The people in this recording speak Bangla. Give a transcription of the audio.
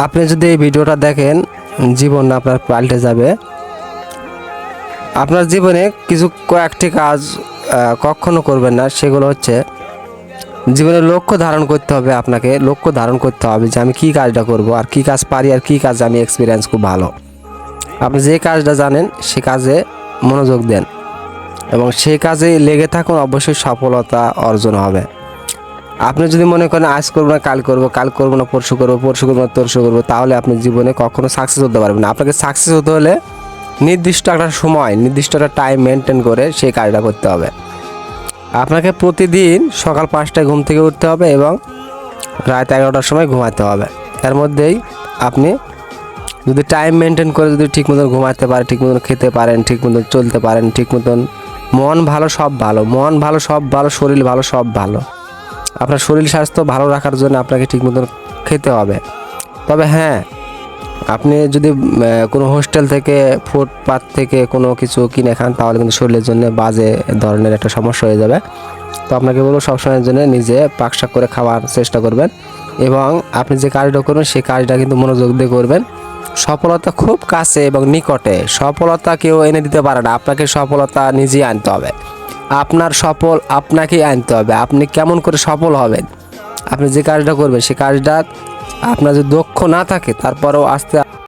আপনি যদি এই ভিডিওটা দেখেন, জীবন আপনার পাল্টে যাবে। আপনার জীবনে কিছু কয়েকটি কাজ কখনো করবেন না, সেগুলো হচ্ছে জীবনে লক্ষ্য ধারণ করতে হবে। আপনাকে লক্ষ্য ধারণ করতে হবে যে আমি কী কাজটা করব, আর কী কাজ পারি, আর কী কাজ আমি এক্সপিরিয়েন্স খুব ভালো। আপনি যে কাজটা জানেন সে কাজে মনোযোগ দেন এবং সেই কাজে লেগে থাকুন, অবশ্যই সফলতা অর্জন হবে। আপনি যদি মনে করেন আজ করবো না কাল করবো, কাল করবো না পরশু করবো, পরশু করবো না তরশু করবো, তাহলে আপনি জীবনে কখনো সাকসেস হতে পারবেন না। আপনাকে সাকসেস হতে হলে নির্দিষ্ট একটা সময়, নির্দিষ্ট একটা টাইম মেনটেন করে সেই কাজটা করতে হবে। আপনাকে প্রতিদিন সকাল 5টায় ঘুম থেকে উঠতে হবে এবং রাত 11টার সময় ঘুমাতে হবে। এর মধ্যেই আপনি যদি টাইম মেনটেন করে যদি ঠিক মতন ঘুমাতে পারেন, ঠিক মতন খেতে পারেন, ঠিক মতন চলতে পারেন, ঠিক মতন মন ভালো সব ভালো, মন ভালো সব ভালো, শরীর ভালো সব ভালো। আপনার শরীর স্বাস্থ্য ভালো রাখার জন্য আপনাকে ঠিক মতন খেতে হবে। তবে হ্যাঁ, আপনি যদি কোনো হোস্টেল থেকে, ফুটপাত থেকে কোনো কিছু কিনে খান, তাহলে কিন্তু শরীরের জন্য বাজে ধরনের একটা সমস্যা হয়ে যাবে। তো আপনাকে বলবো সবসময়ের জন্য নিজে পাকশাক করে খাওয়ার চেষ্টা করবেন এবং আপনি যে কাজটা করবেন সেই কাজটা কিন্তু মনোযোগ দিয়ে করবেন। সফলতা খুব কাছে এবং নিকটে, সফলতা কেউ এনে দিতে পারে না, আপনাকে সফলতা নিজেই আনতে হবে। আপনার সফল আপনাকেই আনতে হবে। আপনি কেমন করে সফল হবেন, আপনি যে কাজটা করবেন সেই কাজটা আপনার যদি দক্ষ না থাকে তারপরেও আস্তে